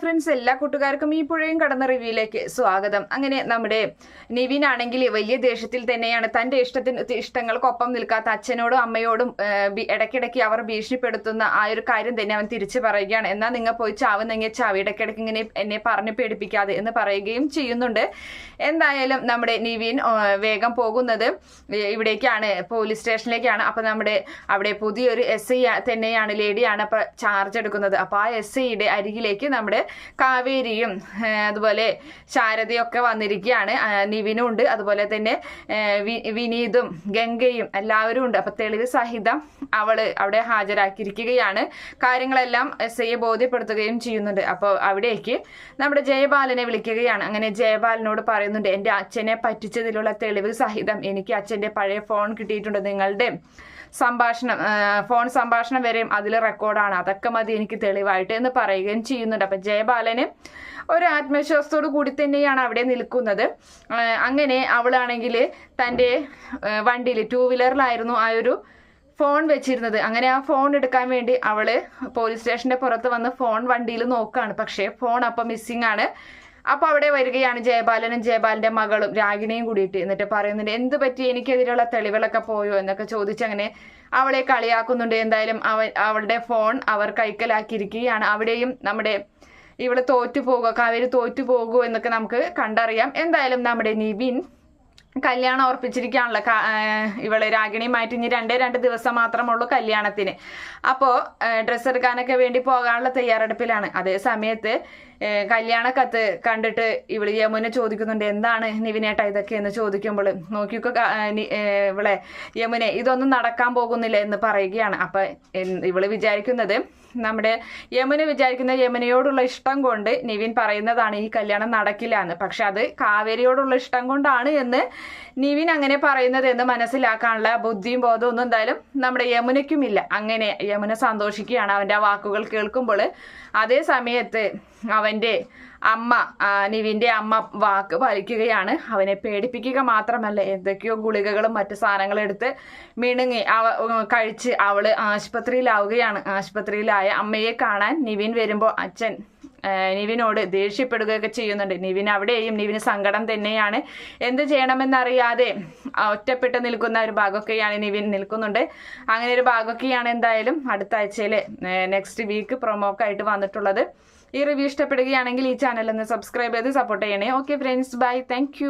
Friends, എല്ലാ കൂട്ടുകാർക്കും ഈ പുഴയും കടന്ന റിവ്യൂയിലേക്ക് സ്വാഗതം. അങ്ങനെ നമ്മുടെ നിവിൻ ആണെങ്കിൽ വലിയ ദേഷ്യത്തിൽ തന്നെയാണ്. തന്റെ ഇഷ്ടങ്ങൾക്കൊപ്പം നിൽക്കാത്ത അച്ഛനോടും അമ്മയോടും ഇടയ്ക്കിടയ്ക്ക് അവർ ഭീഷണിപ്പെടുത്തുന്ന ആ ഒരു കാര്യം തന്നെ അവൻ തിരിച്ചു പറയുകയാണ്. എന്നാൽ നിങ്ങൾ പോയി ചാവുന്നെങ്കിൽ ചാവ്, ഇടയ്ക്കിടയ്ക്ക് ഇങ്ങനെ എന്നെ പറഞ്ഞ് പേടിപ്പിക്കാതെ എന്ന് പറയുകയും ചെയ്യുന്നുണ്ട്. എന്തായാലും നമ്മുടെ നിവിൻ വേഗം പോകുന്നത് ഇവിടേക്കാണ്, പോലീസ് സ്റ്റേഷനിലേക്കാണ്. അപ്പൊ നമ്മുടെ അവിടെ പുതിയൊരു SI തന്നെയാണ്, ലേഡിയാണ് അപ്പൊ ചാർജ് എടുക്കുന്നത്. അപ്പൊ ആ SIയുടെ അരികിലേക്ക് നമ്മുടെ കാവേരിയും അതുപോലെ ശാരദയൊക്കെ വന്നിരിക്കുകയാണ്. നിവിനും ഉണ്ട്, അതുപോലെ തന്നെ വിനീതും ഗംഗയും എല്ലാവരും ഉണ്ട്. അപ്പൊ തെളിവ് സഹിതം അവിടെ ഹാജരാക്കിയിരിക്കുകയാണ്. കാര്യങ്ങളെല്ലാം SIയെ ബോധ്യപ്പെടുത്തുകയും ചെയ്യുന്നുണ്ട്. അപ്പോൾ അവിടേക്ക് നമ്മുടെ ജയപാലനെ വിളിക്കുകയാണ്. അങ്ങനെ ജയപാലനോട് പറയുന്നുണ്ട്, എൻ്റെ അച്ഛനെ പറ്റിച്ചതിലുള്ള തെളിവ് സഹിതം എനിക്ക് അച്ഛൻ്റെ പഴയ ഫോൺ കിട്ടിയിട്ടുണ്ട്. നിങ്ങളുടെ ഫോൺ സംഭാഷണം വരെയും അതിൽ റെക്കോർഡാണ്, അതൊക്കെ മതി എനിക്ക് തെളിവായിട്ട് എന്ന് പറയുകയും ചെയ്യുന്നുണ്ട്. അപ്പൊ ജയപാലന് ഒരു ആത്മവിശ്വാസത്തോടു കൂടി തന്നെയാണ് അവിടെ നിൽക്കുന്നത്. അങ്ങനെ അവളാണെങ്കിൽ തൻ്റെ വണ്ടിയിൽ 2 വീലറിലായിരുന്നു ആ ഒരു ഫോൺ വെച്ചിരുന്നത്. അങ്ങനെ ആ ഫോൺ എടുക്കാൻ വേണ്ടി അവള് പോലീസ് സ്റ്റേഷന്റെ പുറത്ത് വന്ന് ഫോൺ വണ്ടിയിൽ നോക്കുകയാണ്. പക്ഷേ ഫോൺ അപ്പം മിസ്സിംഗ് ആണ്. അപ്പൊ അവിടെ വരികയാണ് ജയപാലനും ജയപാലന്റെ മകളും രാഗിണിയും കൂടിയിട്ട്. എന്നിട്ട് പറയുന്നുണ്ട്, എന്ത് പറ്റി, എനിക്കെതിരെയുള്ള തെളിവുകളൊക്കെ പോയോ എന്നൊക്കെ ചോദിച്ചങ്ങനെ അവളെ കളിയാക്കുന്നുണ്ട്. എന്തായാലും അവളുടെ ഫോൺ അവർ കൈക്കലാക്കിയിരിക്കുകയാണ്. അവിടെയും നമ്മുടെ ഇവള് തോറ്റുപോകുക, കാവേരി തോറ്റുപോകുമോ എന്നൊക്കെ നമുക്ക് കണ്ടറിയാം. എന്തായാലും നമ്മുടെ നിവിൻ കല്യാണം ഉറപ്പിച്ചിരിക്കുകയാണല്ലോ. ഇവള് രാഗിണിയുമായിട്ട് ഇനി 2 ദിവസം മാത്രമുള്ളൂ കല്യാണത്തിന്. അപ്പോൾ ഡ്രസ്സ് എടുക്കാനൊക്കെ വേണ്ടി പോകാനുള്ള തയ്യാറെടുപ്പിലാണ്. അതേ സമയത്ത് കല്യാണ കത്ത് കണ്ടിട്ട് ഇവള് യമുന ചോദിക്കുന്നുണ്ട്, എന്താണ് നിവിനേട്ട ഇതൊക്കെ എന്ന് ചോദിക്കുമ്പോൾ, നോക്കിക്കോ ഇവളെ യമുനെ, ഇതൊന്നും നടക്കാൻ പോകുന്നില്ല എന്ന് പറയുകയാണ്. അപ്പൊ ഇവള് വിചാരിക്കുന്നത്, നമ്മുടെ യമുനയോടുള്ള ഇഷ്ടം കൊണ്ട് നിവിൻ പറയുന്നതാണ് ഈ കല്യാണം നടക്കില്ല എന്ന്. പക്ഷെ അത് കാവേരിയോടുള്ള ഇഷ്ടം കൊണ്ടാണ് എന്ന് നിവിൻ അങ്ങനെ പറയുന്നത് എന്ന് മനസ്സിലാക്കാനുള്ള ബുദ്ധിയും ബോധവും ഒന്നും എന്തായാലും നമ്മുടെ യമുനയ്ക്കുമില്ല. അങ്ങനെ യമുന സന്തോഷിക്കുകയാണ് അവന്റെ ആ വാക്കുകൾ കേൾക്കുമ്പോൾ. അതേ സമയത്ത് അവന്റെ അമ്മ, നിവിന്റെ അമ്മ വാക്ക് പാലിക്കുകയാണ്. അവനെ പേടിപ്പിക്കുക മാത്രമല്ല, എന്തൊക്കെയോ ഗുളികകളും മറ്റു സാധനങ്ങളും എടുത്ത് മിണുങ്ങി കഴിച്ച് അവള് ആശുപത്രിയിലാവുകയാണ്. ആശുപത്രിയിലായ അമ്മയെ കാണാൻ നിവിൻ വരുമ്പോൾ അച്ഛൻ നിവിനോട് ദേഷ്യപ്പെടുകയൊക്കെ ചെയ്യുന്നുണ്ട്. നിവിന് സങ്കടം തന്നെയാണ്. എന്ത് ചെയ്യണമെന്നറിയാതെ ഒറ്റപ്പെട്ട് നിൽക്കുന്ന ഒരു ഭാഗമൊക്കെയാണ് നിവിൻ നിൽക്കുന്നുണ്ട്. അങ്ങനെ ഒരു ഭാഗമൊക്കെയാണ് എന്തായാലും അടുത്ത ആഴ്ചയിലെ നെക്സ്റ്റ് വീക്ക് പ്രൊമോക്കായിട്ട് വന്നിട്ടുള്ളത്. ഈ റിവ്യൂ ഇഷ്ടപ്പെടുകയാണെങ്കിൽ ഈ ചാനൽ ഒന്ന് സബ്സ്ക്രൈബ് ചെയ്ത് സപ്പോർട്ട് ചെയ്യണേ. Okay friends, by, thank